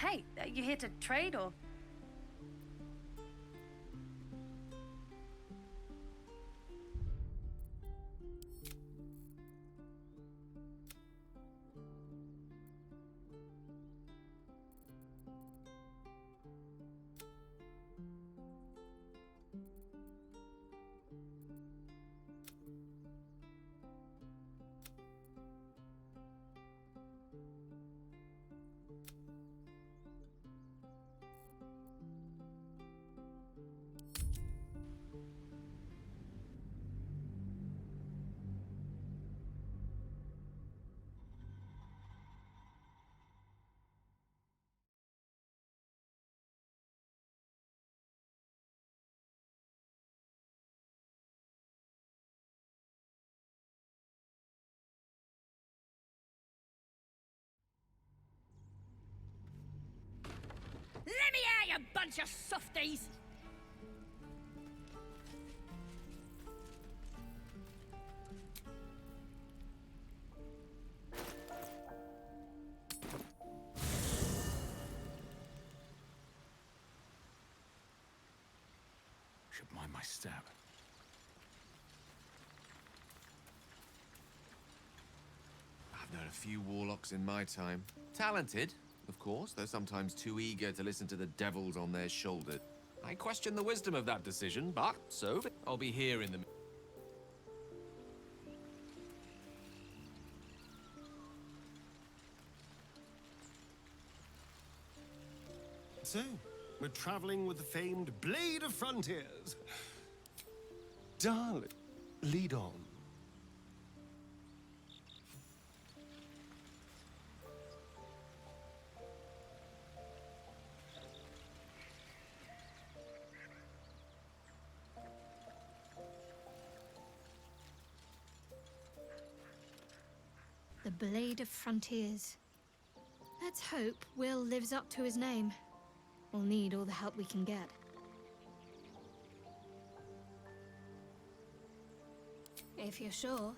Hey, are you here to trade or? Let me out, you bunch of softies! Should mind my step. I've known a few warlocks in my time. Talented, of course, though sometimes too eager to listen to the devils on their shoulders. I question the wisdom of that decision, but so I'll be here in the... So, we're traveling with the famed Blade of Frontiers. Darling, lead on. The Blade of Frontiers. Let's hope Will lives up to his name. We'll need all the help we can get. If you're sure.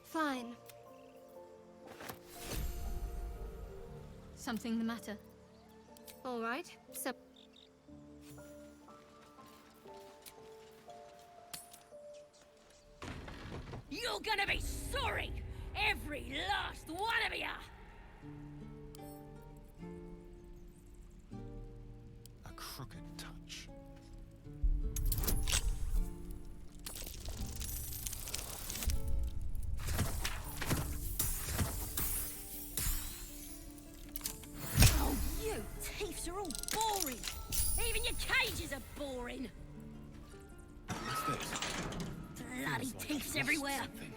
Fine. Something the matter? All right, so... You're gonna be sorry! Every last one of you! A crooked touch. Oh, you thieves are all boring! Even your cages are boring! What's this? Bloody Feels like thieves I've lost everywhere! something.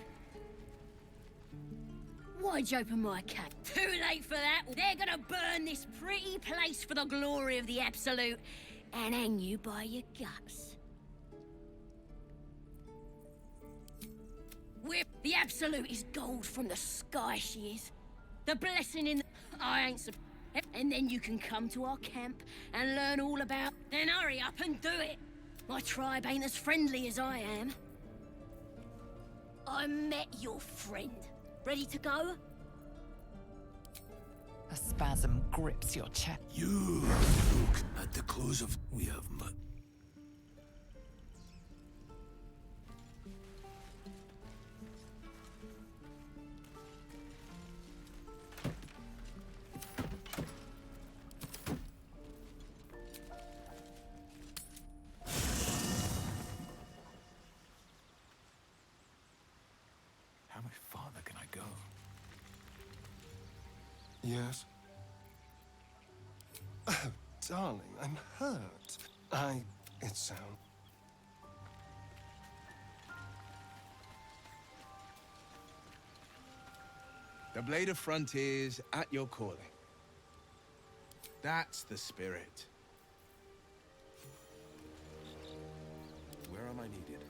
Why'd you open my cage? Too late for that! They're gonna burn this pretty place for the glory of the Absolute and hang you by your guts. The Absolute is gold from the sky, she is. The blessing in the... I ain't and then you can come to our camp and learn all about... Then hurry up and do it! My tribe ain't as friendly as I am. I met your friend. Ready to go? A spasm grips your chest. You look at the close of... We have but... How much farther can I go? Yes? Oh, darling, I'm hurt. It sounds... The Blade of Frontiers at your calling. That's the spirit. Where am I needed?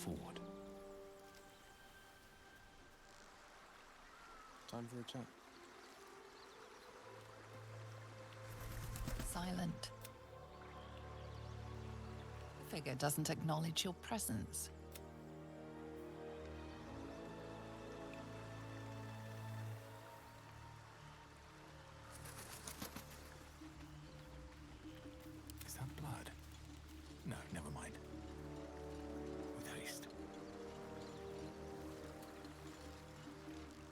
forward. Time for a chat. Silent. The figure doesn't acknowledge your presence. Is that blood? No, never mind. With haste.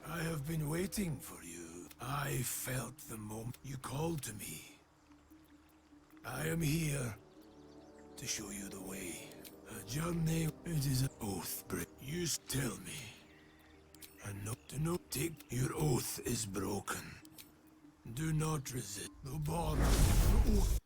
I have been waiting for you. I felt the moment you called to me. I am here to show you the way. A journey, it is an oath break. You tell me. And not to know, take your oath is broken. Do not resist. The bar. The oath.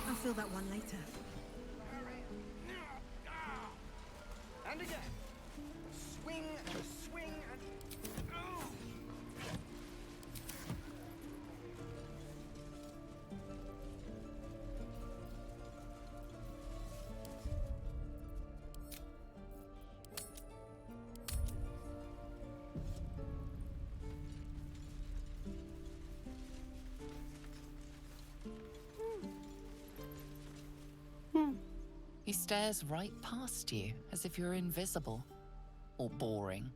I'll fill that one later. And again. Swing, swing, and... He stares right past you, as if you're invisible or boring.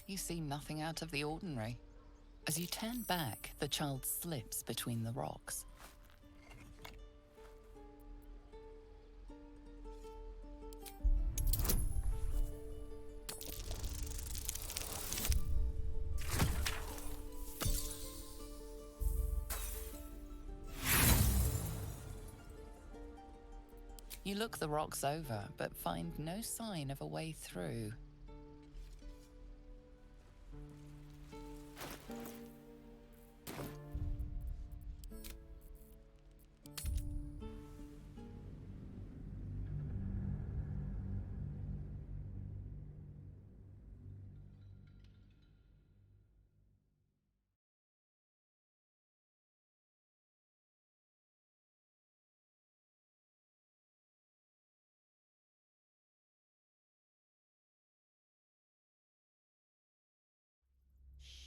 You see nothing out of the ordinary. As you turn back, the child slips between the rocks. You look the rocks over, but find no sign of a way through.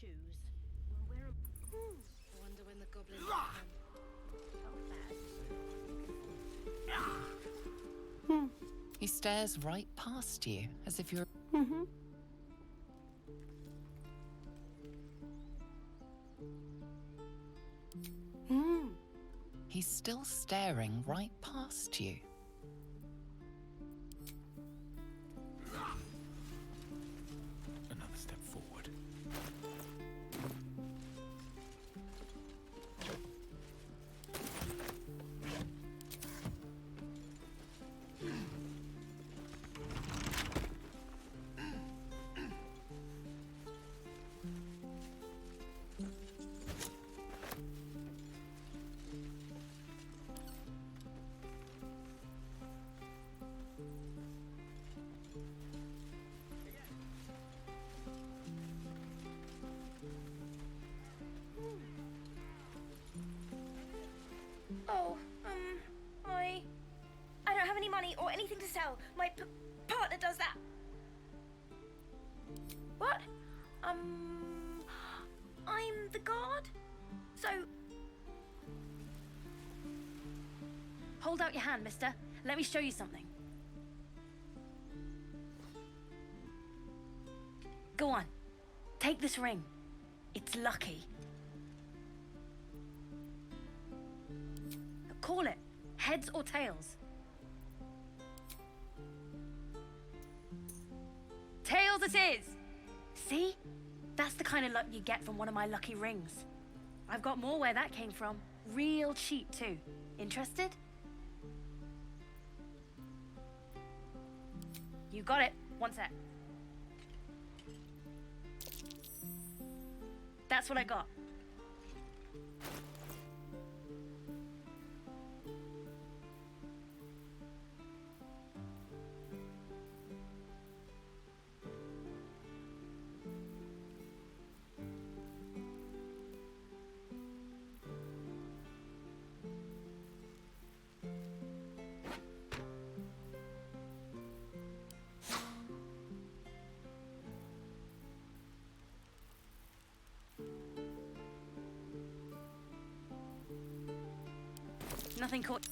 Shoes. Well, where am... I wonder when the goblins will come. He stares right past you, as if you're... He's still staring right past you. Another step forward. money or anything to sell. My partner does that. What? I'm the guard? So... Hold out your hand, mister. Let me show you something. Go on. Take this ring. It's lucky. Call it. Heads or tails? Tails it is! See? That's the kind of luck you get from one of my lucky rings. I've got more where that came from. Real cheap, too. Interested? You got it. One sec. That's what I got. Nothing caught.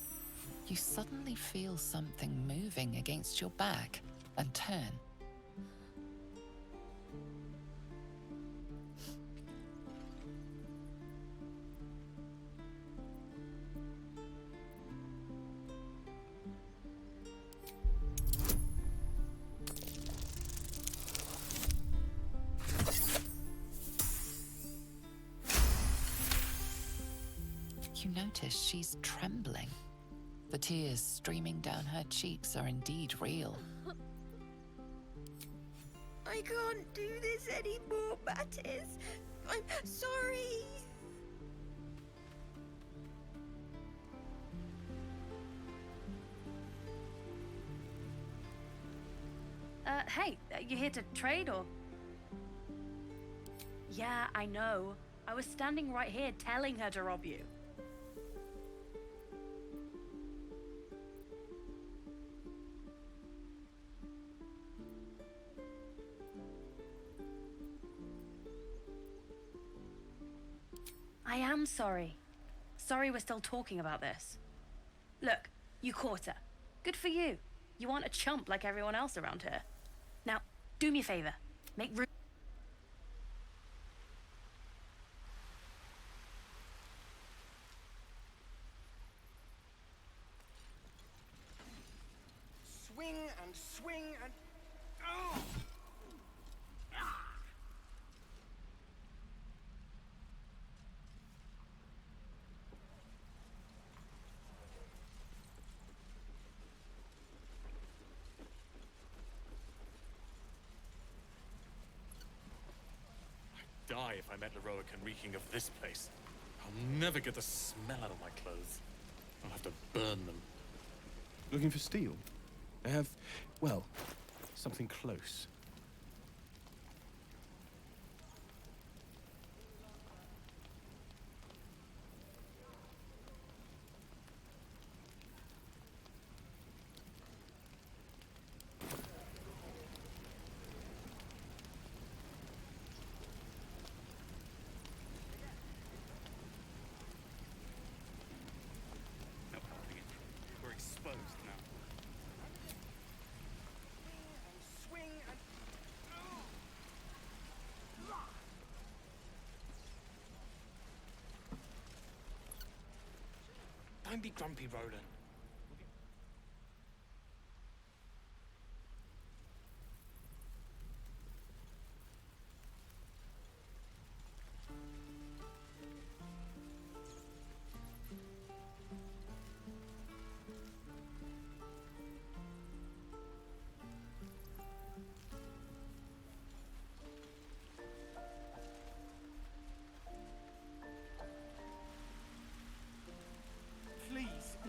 You suddenly feel something moving against your back and turn. You notice she's trembling. The tears streaming down her cheeks are indeed real. I can't do this anymore, Mattis. I'm sorry. Hey, you here to trade or? Yeah, I know. I was standing right here telling her to rob you. I am sorry. Sorry we're still talking about this. Look, you caught her. Good for you. You aren't a chump like everyone else around here. Now, do me a favor. Make room. Swing and swing and... Oh! Die if I met Leroic and reeking of this place. I'll never get the smell out of my clothes. I'll have to burn them. Looking for steel? I have, well, something close. We're exposed now. Don't be grumpy, Roland.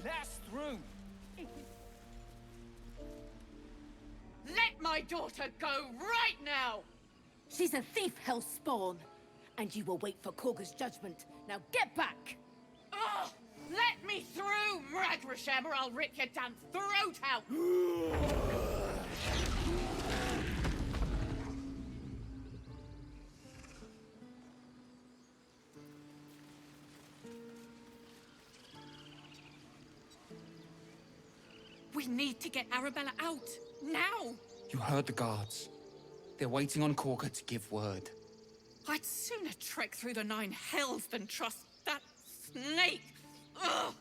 Blast through! Let my daughter go right now! She's a thief, hellspawn, and you will wait for Korga's judgment. Now get back! Ugh! Let me through, Mragri! Faversham, or I'll rip your damn throat out! We need to get Arabella out, now! You heard the guards. They're waiting on Corker to give word. I'd sooner trek through the 9 hells than trust that snake! Ugh!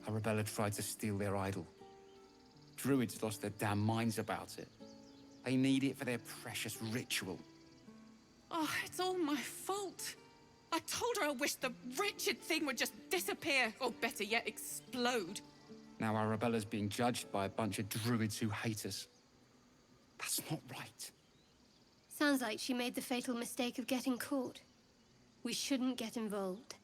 Arabella tried to steal their idol. Druids lost their damn minds about it. They need it for their precious ritual. Oh, it's all my fault. I told her I wished the wretched thing would just disappear, or better yet, explode. Now Arabella's being judged by a bunch of druids who hate us. That's not right. Sounds like she made the fatal mistake of getting caught. We shouldn't get involved.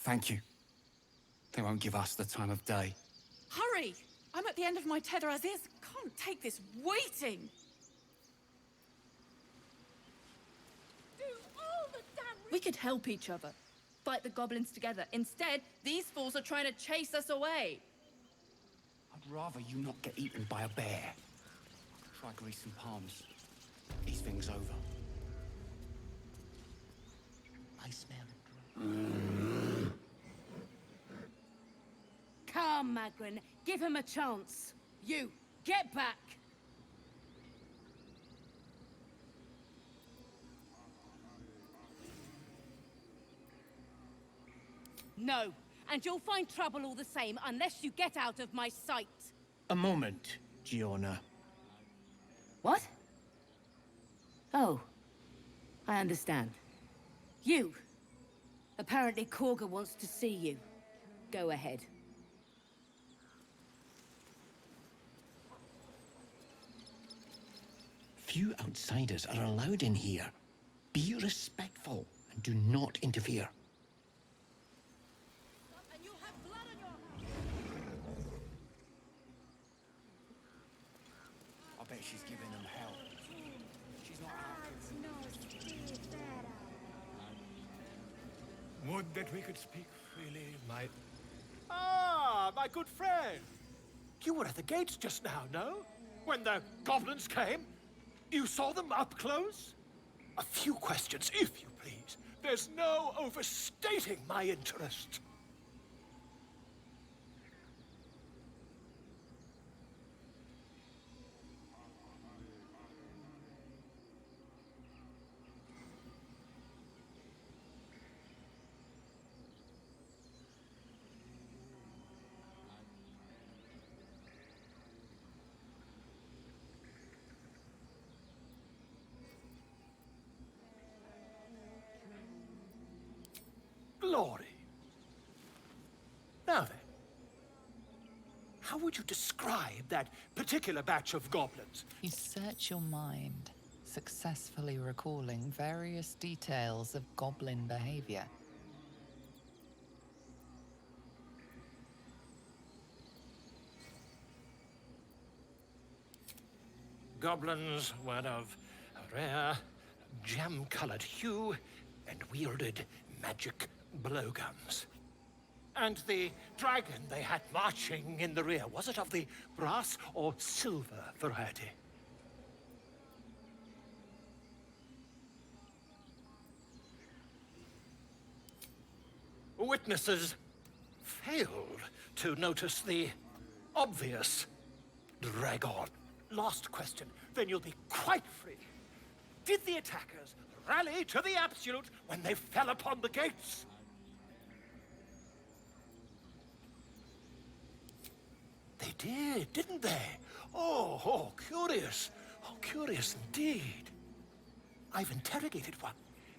Thank you. They won't give us the time of day. Hurry! I'm at the end of my tether as is. Can't take this waiting. We could help each other. Fight the goblins together. Instead, these fools are trying to chase us away. I'd rather you not get eaten by a bear. Try greasing palms. These things over. I smell it. Come, Magrin. Give him a chance. You, get back. No, and you'll find trouble all the same unless you get out of my sight. A moment, Giona. What? Oh, I understand. You. Apparently Korga wants to see you. Go ahead. Few outsiders are allowed in here. Be respectful and do not interfere. I bet she's giving them hell. She's not out. Would that we could speak freely, my... Ah, my good friend. You were at the gates just now, no? When the goblins came? You saw them up close? A few questions, if you please. There's no overstating my interest. Glory. Now then, how would you describe that particular batch of goblins? You search your mind, successfully recalling various details of goblin behavior. Goblins were of a rare, jam-colored hue and wielded magic blowguns. And the dragon they had marching in the rear, was it of the brass or silver variety? Witnesses failed to notice the obvious dragon. Last question, then you'll be quite free. Did the attackers rally to the absolute when they fell upon the gates? They did, didn't they? Oh, curious. Oh, curious indeed. I've interrogated one,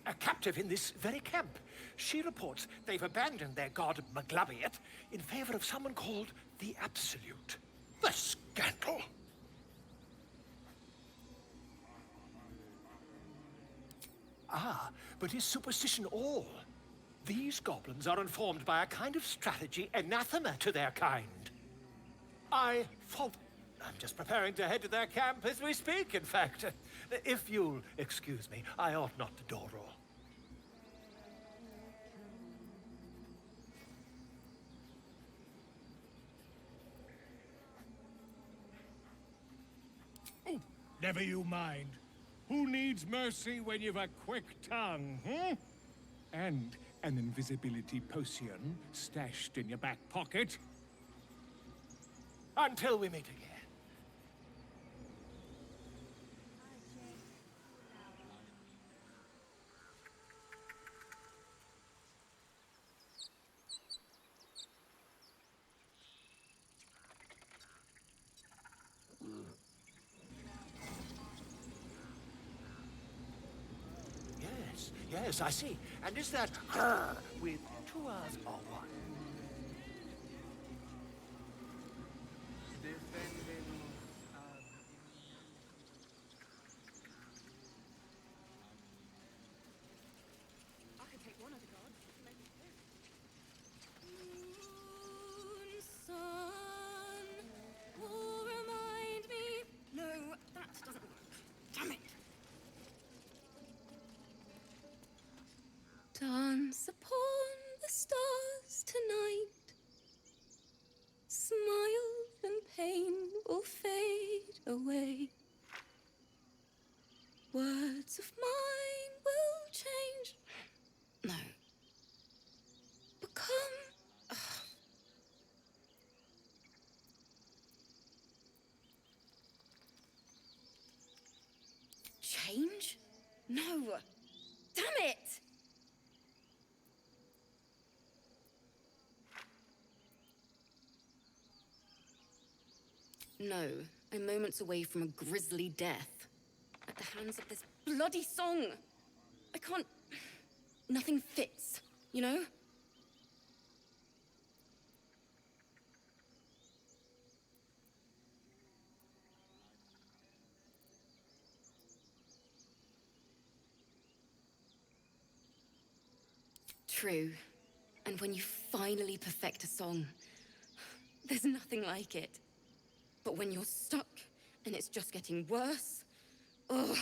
a captive in this very camp. She reports they've abandoned their god Maglabiet in favor of someone called the Absolute. The scandal! Ah, but is superstition all? These goblins are informed by a kind of strategy anathema to their kind. I'm just preparing to head to their camp as we speak, in fact. If you'll excuse me, I ought not to dawdle. Never you mind. Who needs mercy when you've a quick tongue, hmm? And an invisibility potion stashed in your back pocket? Until we meet again. Yes, I see. And is that with 2 R's or 1? I could take one of the gods and make it Moon, sun, will remind me. No, that doesn't work. Damn it. Dance upon the stars tonight. Smile and pain will fade away. Words of mine will change. No. Become. Change? No. Damn it! No, I'm moments away from a grisly death. At the hands of this bloody song. I can't... Nothing fits, you know? True. And when you finally perfect a song, there's nothing like it. But when you're stuck, and it's just getting worse, ugh.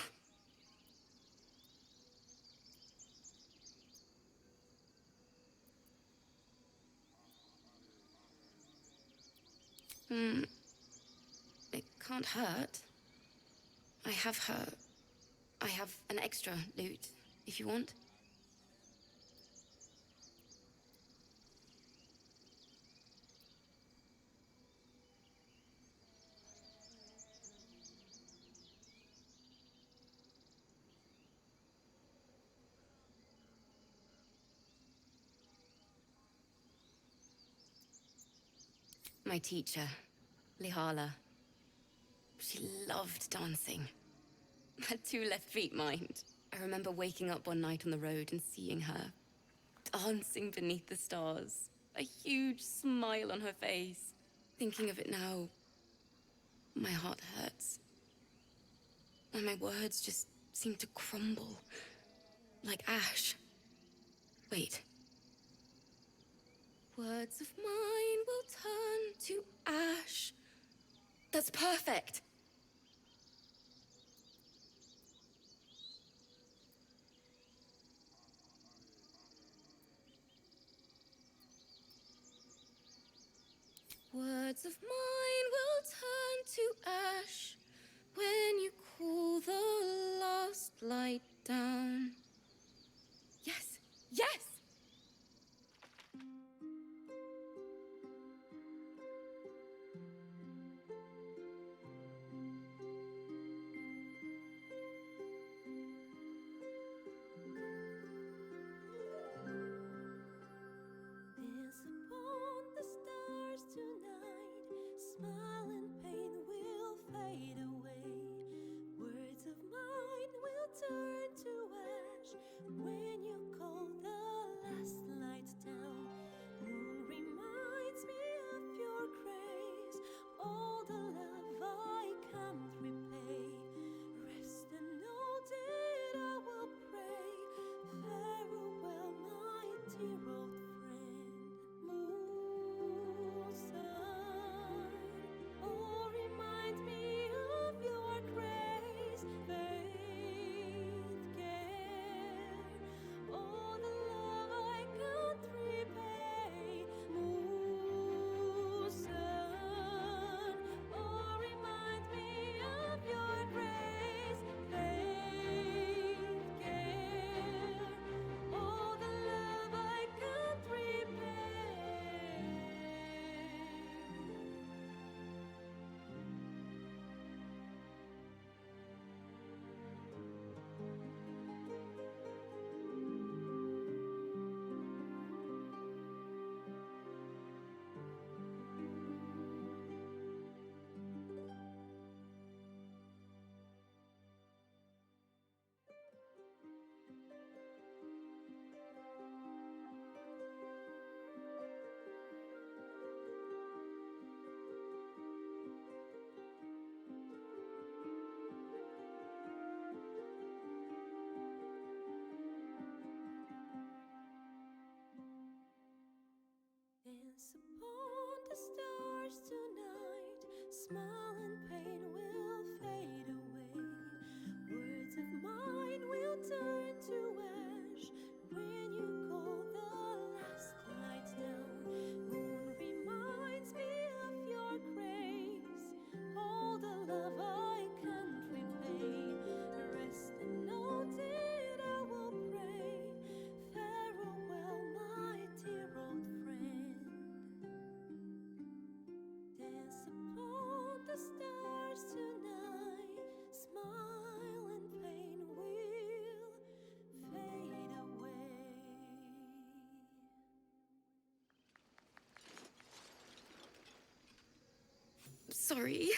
It can't hurt. I have an extra loot, if you want. My teacher, Lihala. She loved dancing. Had 2 left feet, mind. I remember waking up one night on the road and seeing her, dancing beneath the stars, a huge smile on her face. Thinking of it now, my heart hurts. And my words just seem to crumble, like ash. Wait. Words of mine will turn to ash. That's perfect. Words of mine will turn to ash when you cool the last light down. Yes, yes! Dance upon the stars tonight. Smile and pain will fade away. Words of mine will turn to ash when you call the sorry.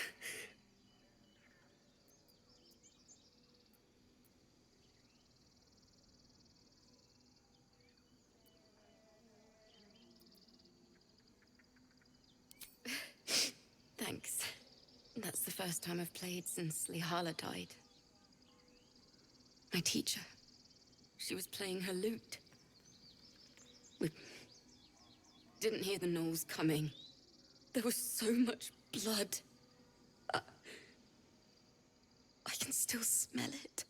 Thanks. That's the first time I've played since Lihala died. My teacher. She was playing her lute. We didn't hear the gnolls coming. There was so much blood. I can still smell it.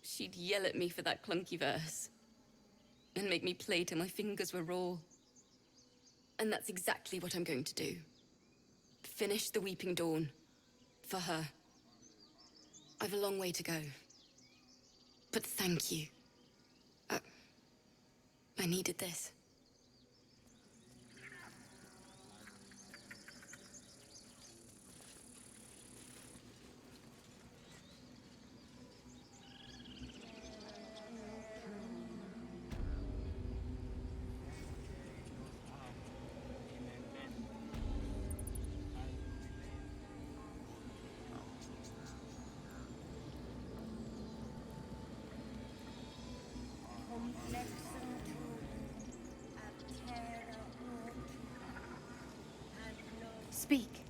She'd yell at me for that clunky verse and make me play till my fingers were raw. And that's exactly what I'm going to do. Finish the Weeping Dawn. For her. I've a long way to go. But thank you. I needed this. Speak.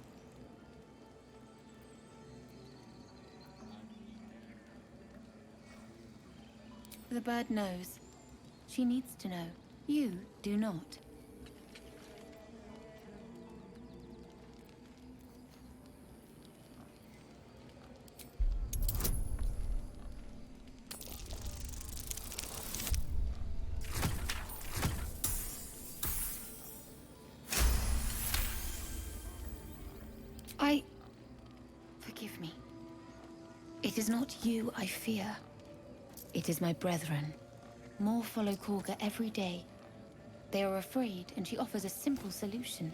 The bird knows. She needs to know. You do not. Forgive me. It is not you I fear. It is my brethren. More follow Korga every day. They are afraid, and she offers a simple solution.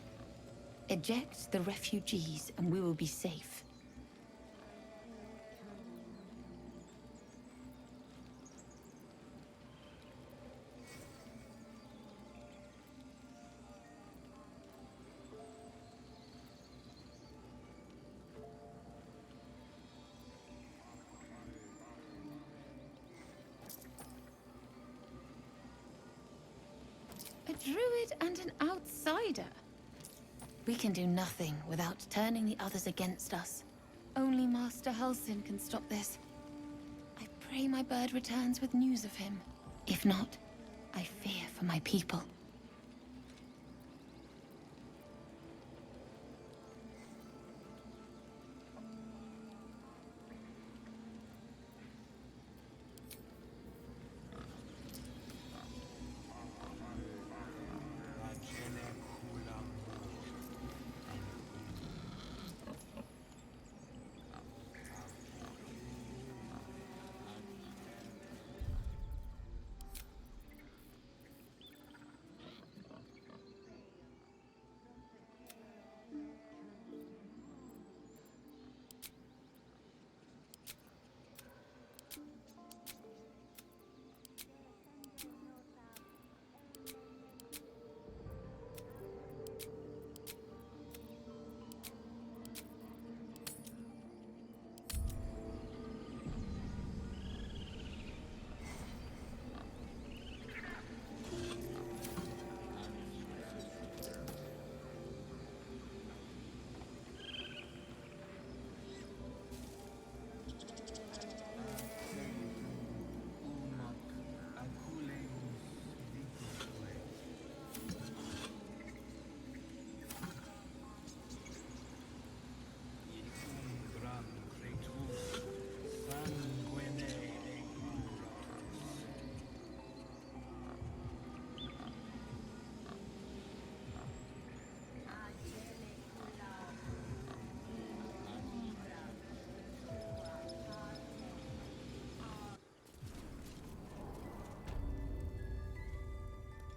Eject the refugees, and we will be safe. A druid and an outsider. We can do nothing without turning the others against us. Only Master Halsin can stop this. I pray my bird returns with news of him. If not, I fear for my people.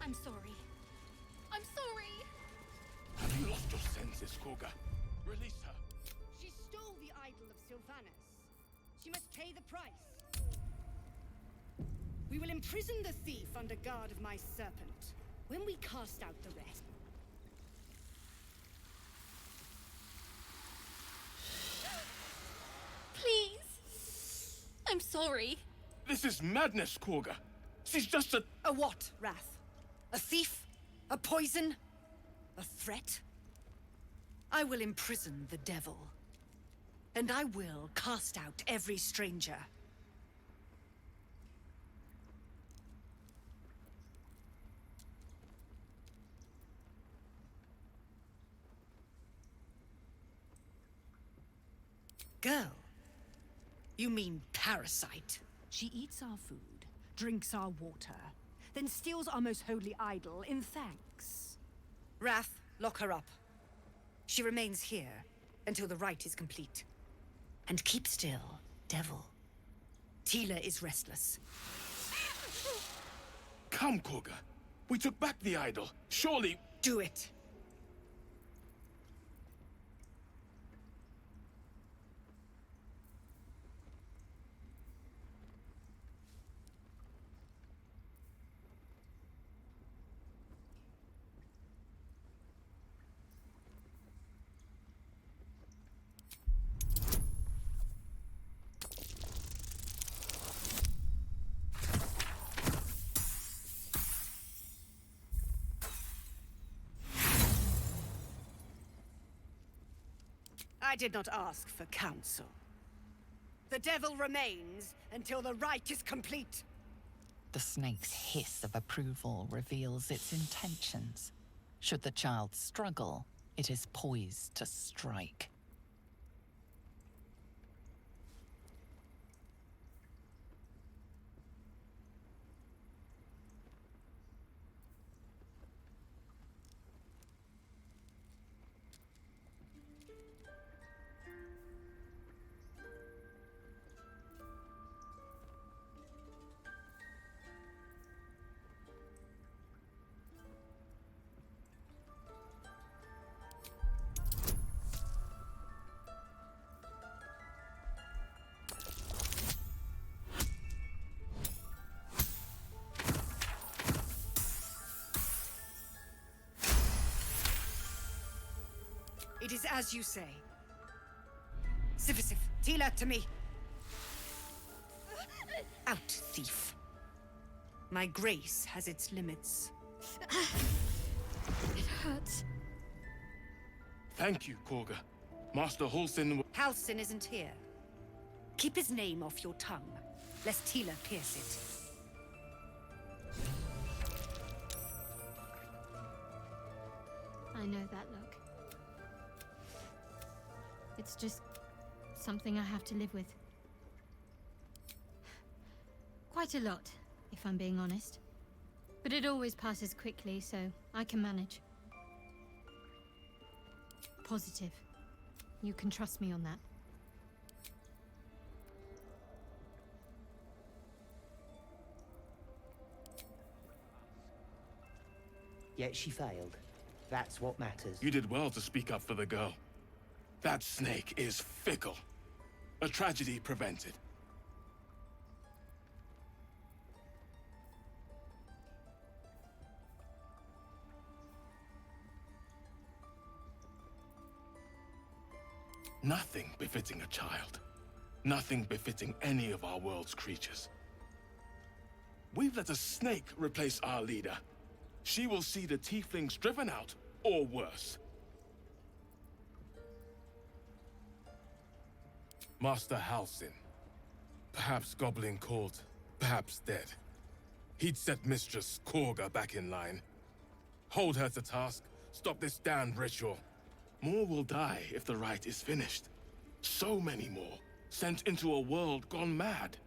I'm sorry. I'm sorry! Have you lost your senses, Korga? Release her. She's Sylvanas. She must pay the price. We will imprison the thief under guard of my serpent. When we cast out the rest... Please! I'm sorry. This is madness, Korga. She's just a... A what, Wrath? A thief? A poison? A threat? I will imprison the devil. And I will cast out every stranger. Girl? You mean parasite? She eats our food, drinks our water, then steals our most holy idol in thanks. Wrath, lock her up. She remains here until the rite is complete. And keep still, devil. Tila is restless. Come, Korga. We took back the idol. Surely... Do it. I did not ask for counsel. The devil remains until the rite is complete. The snake's hiss of approval reveals its intentions. Should the child struggle, it is poised to strike. It is as you say. Sifisif, Tila, to me. Out, thief. My grace has its limits. It hurts. Thank you, Korga. Master Halsin... Halsin isn't here. Keep his name off your tongue, lest Tila pierce it. I know that look. It's just something I have to live with. Quite a lot, if I'm being honest. But it always passes quickly, so I can manage. Positive. You can trust me on that. Yet she failed. That's what matters. You did well to speak up for the girl. That snake is fickle. A tragedy prevented. Nothing befitting a child. Nothing befitting any of our world's creatures. We've let a snake replace our leader. She will see the tieflings driven out, or worse. Master Halsin. Perhaps Goblin caught, perhaps dead. He'd set Mistress Korga back in line. Hold her to task, stop this damned ritual. More will die if the rite is finished. So many more, sent into a world gone mad.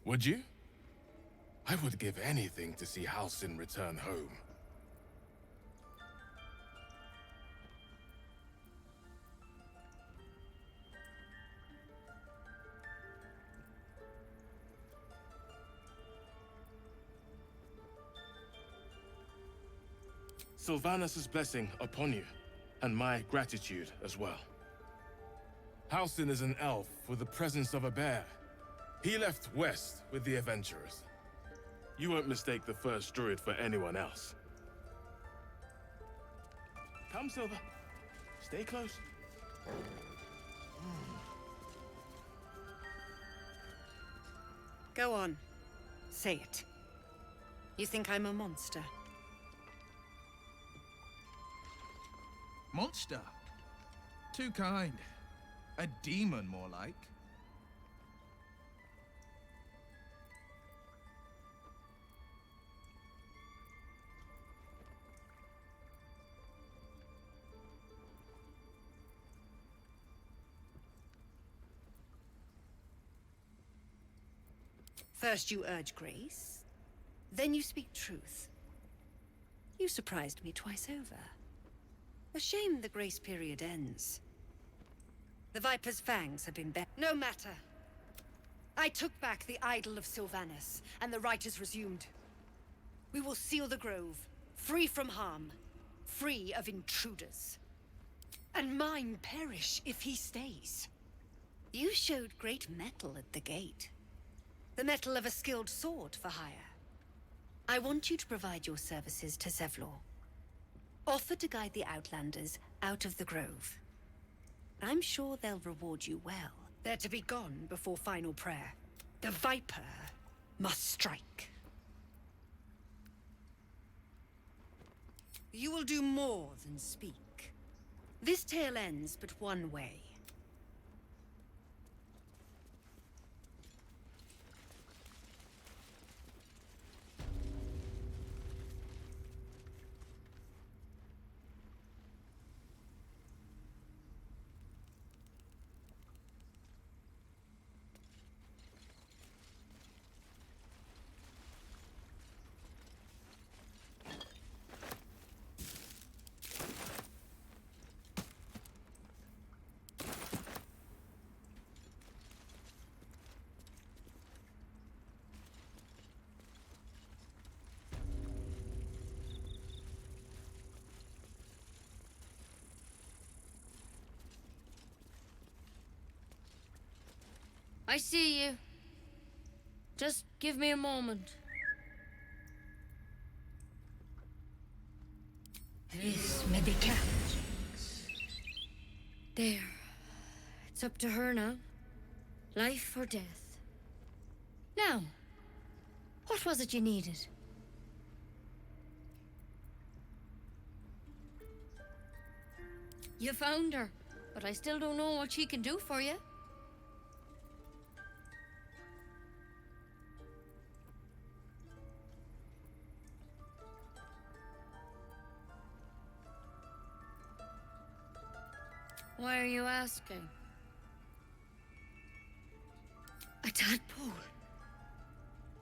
Would you? I would give anything to see Halsin return home. Sylvanus' blessing upon you, and my gratitude as well. Halsin is an elf with the presence of a bear. He left west with the adventurers. You won't mistake the first druid for anyone else. Come, Silver. Stay close. Go on. Say it. You think I'm a monster? Monster? Too kind. A demon, more like. First you urge grace, then you speak truth. You surprised me twice over. A shame the grace period ends. The Viper's fangs have been no matter. I took back the idol of Sylvanus, and the rite is resumed. We will seal the grove, free from harm, free of intruders. And mine perish if he stays. You showed great mettle at the gate. The mettle of a skilled sword for hire. I want you to provide your services to Zevlor. Offer to guide the Outlanders out of the grove. I'm sure they'll reward you well. They're to be gone before final prayer. The Viper must strike. You will do more than speak. This tale ends but one way. I see you. Just give me a moment. This may be cat. There. It's up to her now. Life or death. Now, what was it you needed? You found her, but I still don't know what she can do for you. Why are you asking? A tadpole.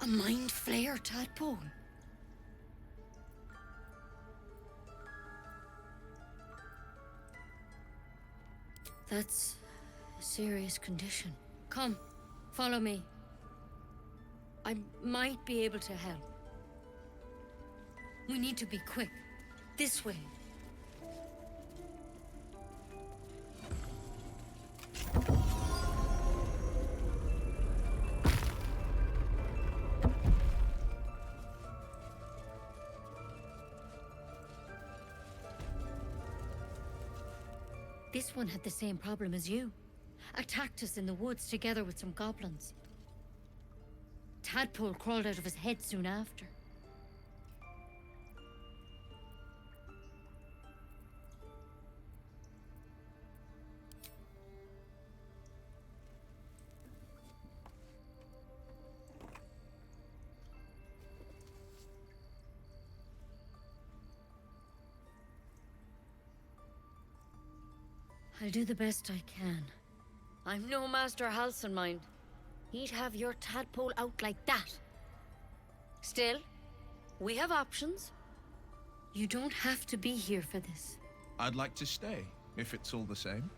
A mind flayer tadpole. That's a serious condition. Come, follow me. I might be able to help. We need to be quick. This way. This one had the same problem as you. Attacked us in the woods together with some goblins. Tadpole crawled out of his head soon after. I'll do the best I can. I'm no Master Halsin, mind. He'd have your tadpole out like that. Still, we have options. You don't have to be here for this. I'd like to stay, if it's all the same.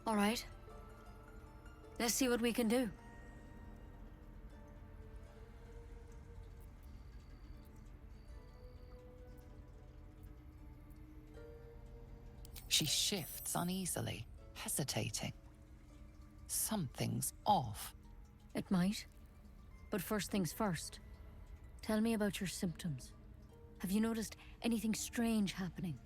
All right. Let's see what we can do. She shifts uneasily, hesitating. Something's off. It might. But first things first. Tell me about your symptoms. Have you noticed anything strange happening?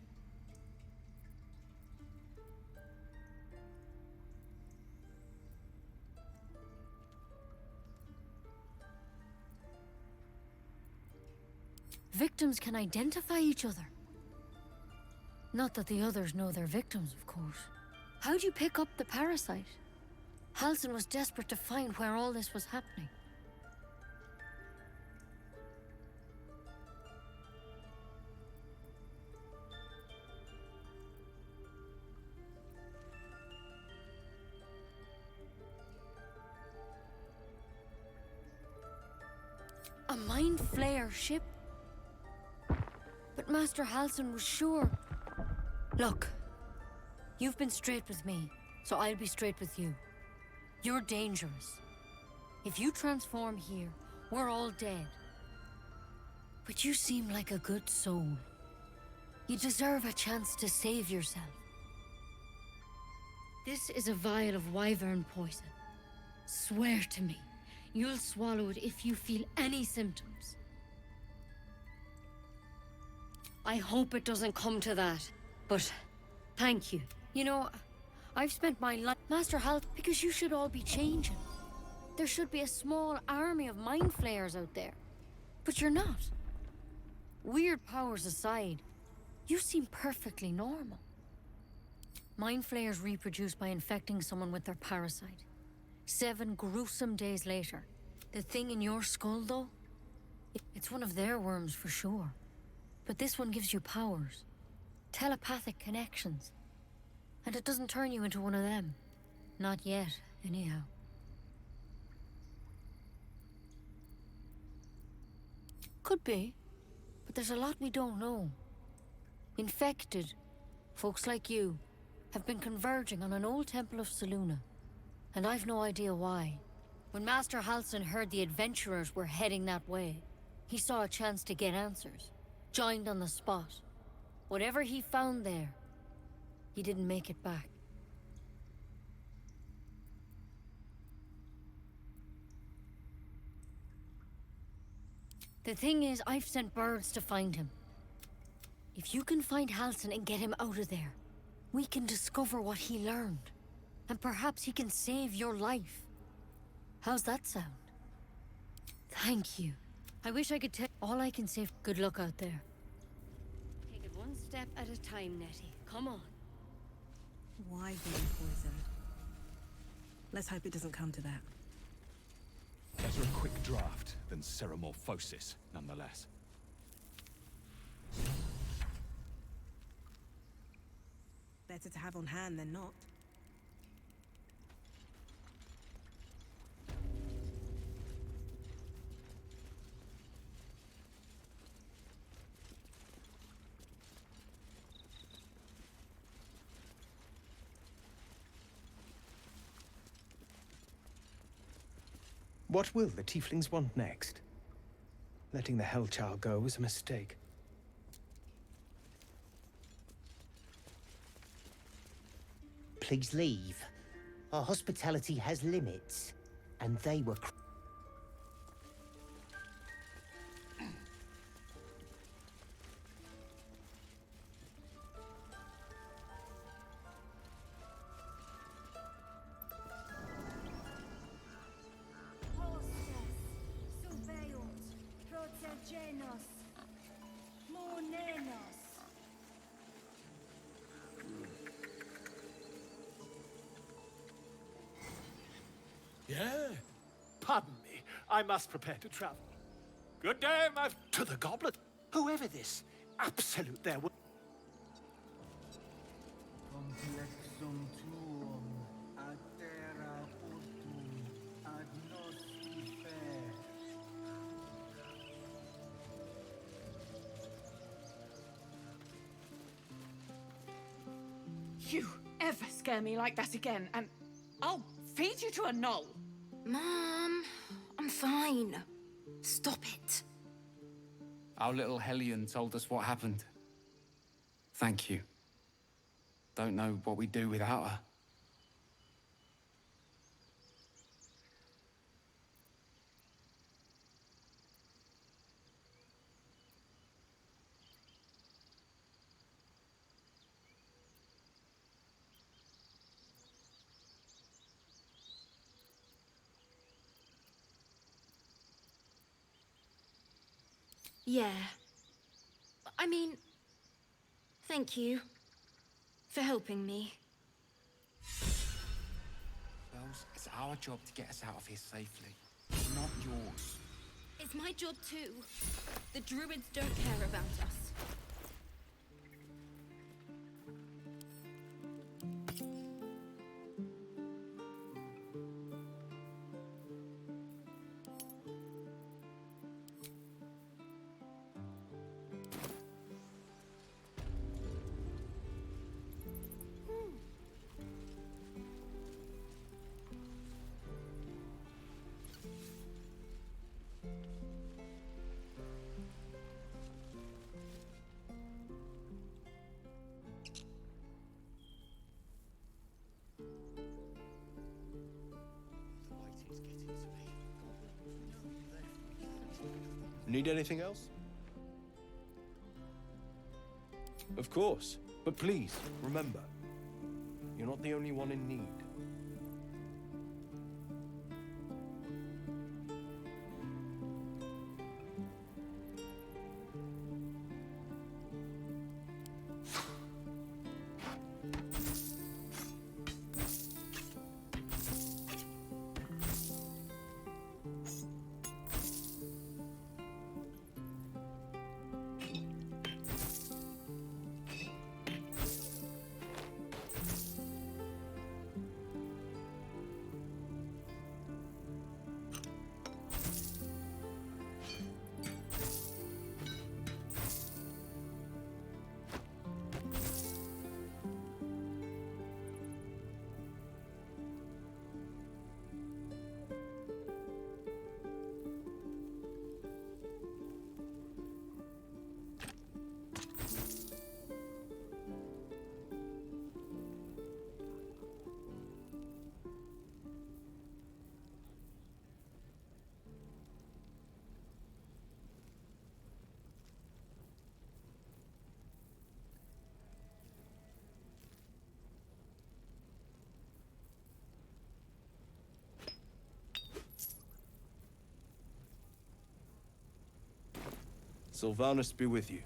Victims can identify each other. Not that the others know they're victims, of course. How'd you pick up the parasite? Halsin was desperate to find where all this was happening. A Mind Flayer ship? But Master Halsin was sure. Look, you've been straight with me, so I'll be straight with you. You're dangerous. If you transform here, we're all dead. But you seem like a good soul. You deserve a chance to save yourself. This is a vial of wyvern poison. Swear to me, you'll swallow it if you feel any symptoms. I hope it doesn't come to that, but thank you. You know, I've spent my life, Master Hal, because you should all be changing. There should be a small army of mind flayers out there. But you're not. Weird powers aside, you seem perfectly normal. Mind flayers reproduce by infecting someone with their parasite. 7 gruesome days later. The thing in your skull, though? It's one of their worms for sure. But this one gives you powers. Telepathic connections. And it doesn't turn you into one of them. Not yet, anyhow. Could be. But there's a lot we don't know. Infected, folks like you, have been converging on an old temple of Selûne. And I've no idea why. When Master Halsin heard the adventurers were heading that way, he saw a chance to get answers. Joined on the spot. Whatever he found there, he didn't make it back. The thing is, I've sent birds to find him. If you can find Halsin and get him out of there, we can discover what he learned. And perhaps he can save your life. How's that sound? Thank you. I wish I could tell. All I can say, good luck out there. Take it one step at a time, Nettie. Come on. Why being poisoned? Let's hope it doesn't come to that. Better a quick draft than ceramorphosis, nonetheless. Better to have on hand than not. What will the tieflings want next? Letting the Hellchild go was a mistake. Please leave. Our hospitality has limits, and they were... Yeah? Pardon me. I must prepare to travel. Good day, my... To the goblet. Whoever this absolute there will... Complexum tuum ad terra ortum ad nos ifer. You ever scare me like that again, and I'll feed you to a knoll. Mom, I'm fine. Stop it. Our little Hellion told us what happened. Thank you. don't know what we'd do without her. Yeah. I mean, thank you for helping me. Bells, it's our job to get us out of here safely, not yours. It's my job too. The druids don't care about us. Need anything else? Of course. But please, remember, you're not the only one in need. Sylvanus be with you.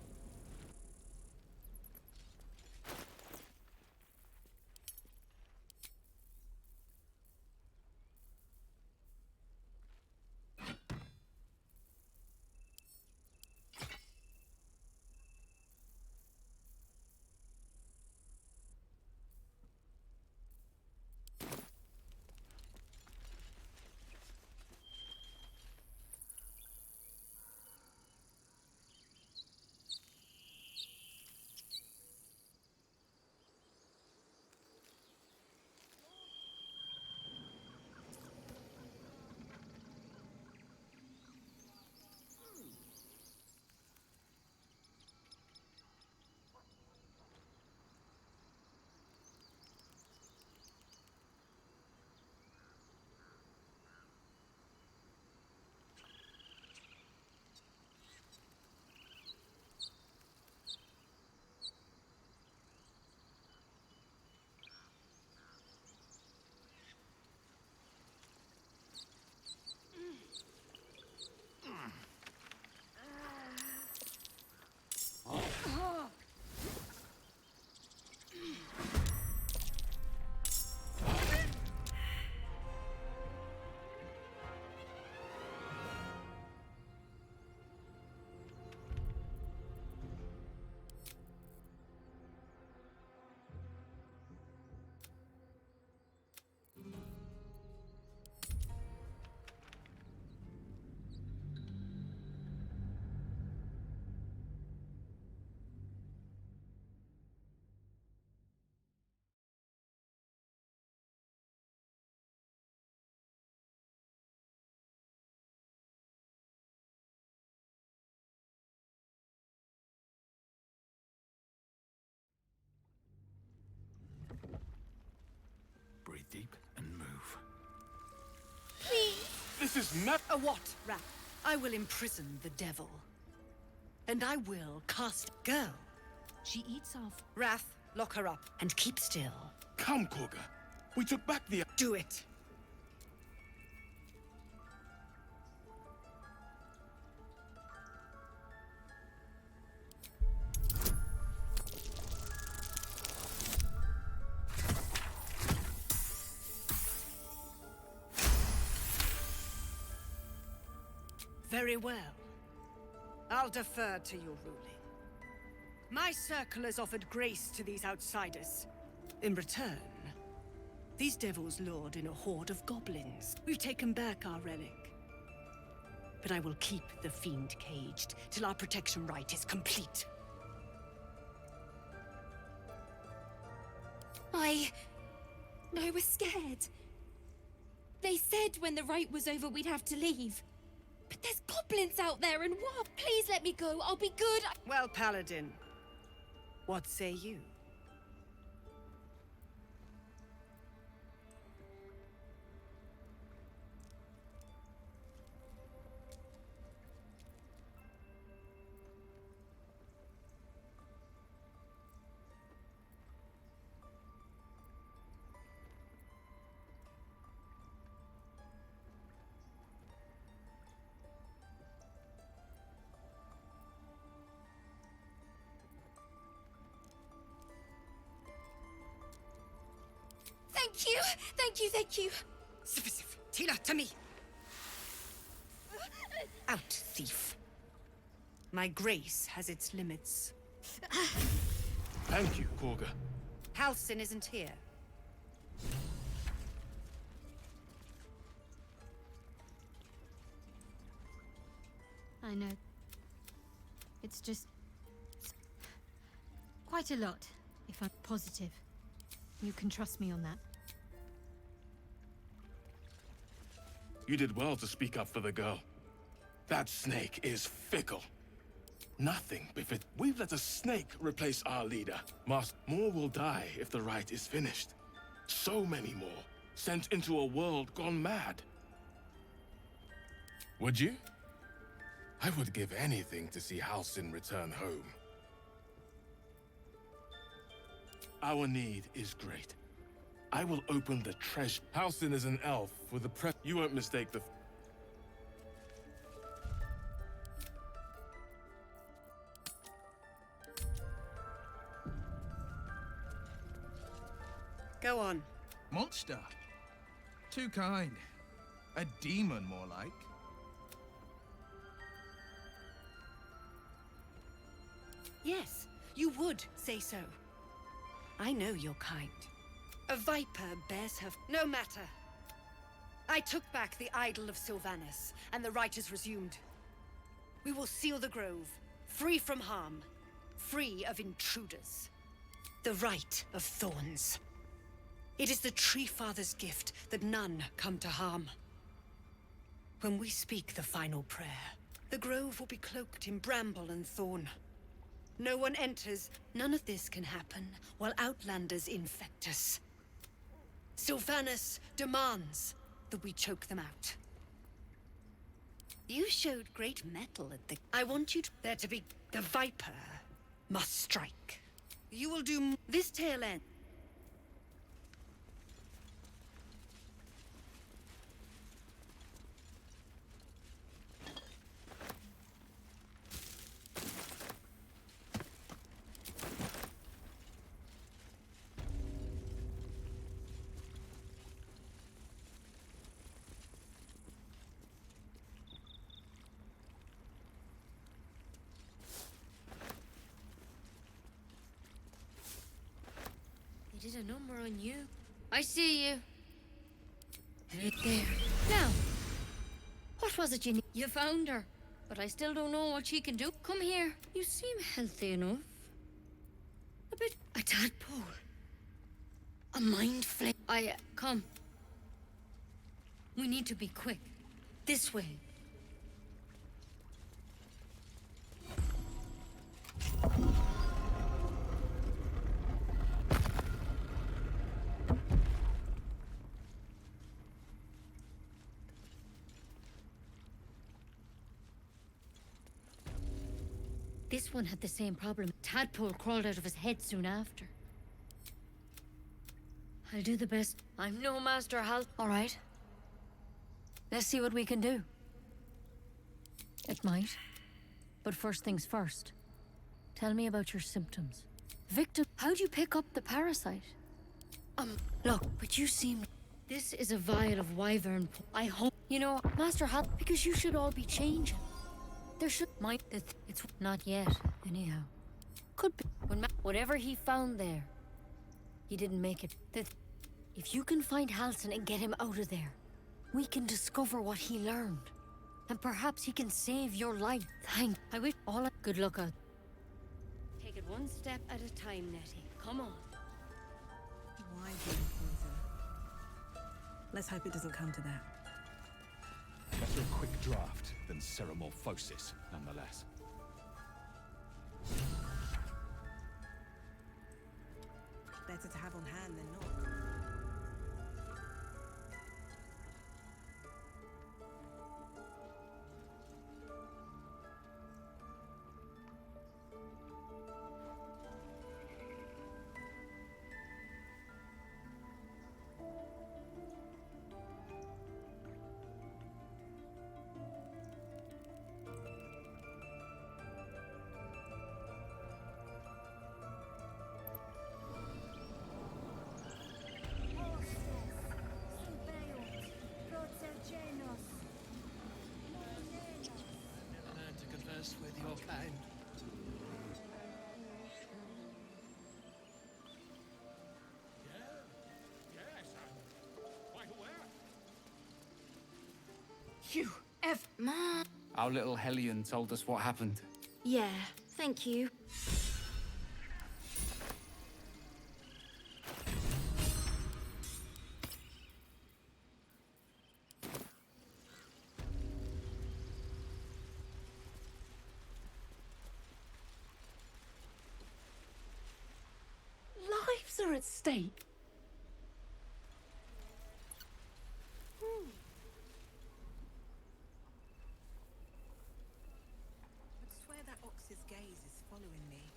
deep and move. Please! This is not A what, Rat? I will imprison the devil. And I will cast girl. She eats off. Wrath, lock her up and keep still. Come, Korga. We took back the... Do it. Very well. I'll defer to your ruling. My circle has offered grace to these outsiders. In return, these devils lured in a horde of goblins. We've taken back our relic. But I will keep the fiend caged till our protection rite is complete. I was scared. They said when the rite was over we'd have to leave. But there's goblins out there and what? Please let me go. I'll be good. Well, Paladin, what say you? Thank you. Thank you. Thank you. Tila, to me! Out, thief. My grace has its limits. Thank you, Korga. Halsin isn't here. I know. It's just... quite a lot, if I'm positive. You can trust me on that. You did well to speak up for the girl. That snake is fickle. Nothing befits. We've let a snake replace our leader. More will die if the rite is finished. So many more, sent into a world gone mad. Would you? I would give anything to see Halsin return home. Our need is great. I will open the treasure. Halsin is an elf with a You won't mistake the... Go on. Monster. Too kind. A demon, more like. Yes, you would say so. I know you're kind. A viper bears her... No matter. I took back the idol of Sylvanus, and the rite is resumed. We will seal the grove, free from harm, free of intruders. The rite of thorns. It is the Tree Father's gift that none come to harm. When we speak the final prayer, the grove will be cloaked in bramble and thorn. No one enters. None of this can happen while Outlanders infect us. Sylvanus demands that we choke them out. You showed great mettle at the... I want you to... There to be... The Viper must strike. You will do... This tail end. They did a number on you. I see you. Right there. Now, what was it you need? You found her, but I still don't know what she can do. Come here. You seem healthy enough. A bit... A tadpole. A mind flame. Come. We need to be quick. This way. This one had the same problem. Tadpole crawled out of his head soon after. I'll do the best. I'm no master Hal. All right. Let's see what we can do. It might. But first things first. Tell me about your symptoms. Victor, how'd you pick up the parasite? Look, but you seem... This is a vial of wyvern... I hope... You know, Master Hal, because you should all be changing. There should... It's not yet, anyhow. Could be. Whatever he found there, he didn't make it. If you can find Halsin and get him out of there, we can discover what he learned. And perhaps he can save your life. I wish all... Good luck out. Take it one step at a time, Nettie. Come on. Why do poison? Let's hope it doesn't come to that. Better a quick draft than ceremorphosis, nonetheless. Better to have on hand than not. Learn to converse with your kind. Yes, I'm quite aware. You Mom. Our little Hellion told us what happened. Yeah, thank you. Lives are at stake. I swear that ox's gaze is following me.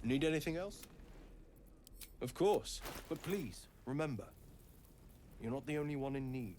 Need anything else? Of course, but please, remember, you're not the only one in need.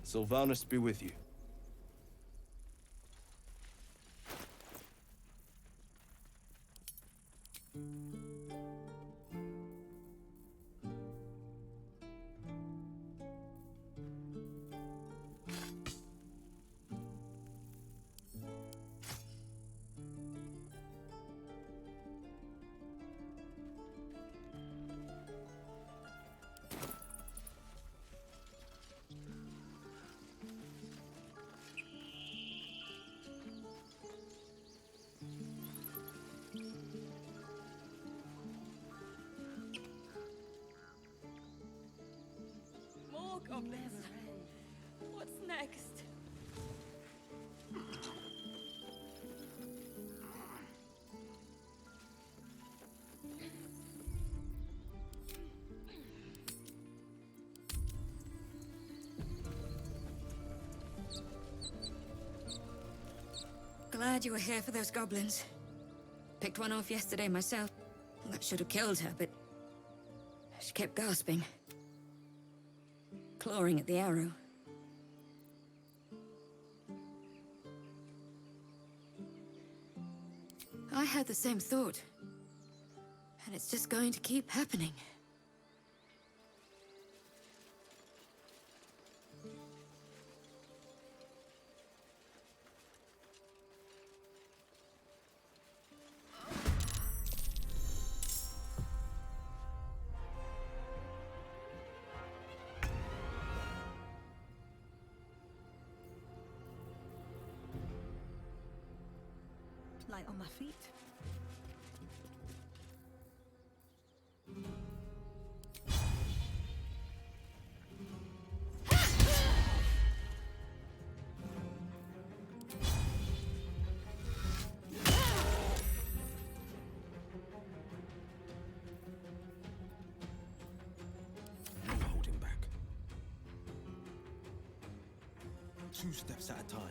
Sylvanus be with you. More goblins. What's next? Glad you were here for those goblins. Picked one off yesterday myself. That should have killed her, but she kept gasping. Clawing at the arrow. I had the same thought. And it's just going to keep happening. Light on my feet. No holding back. 2 steps at a time.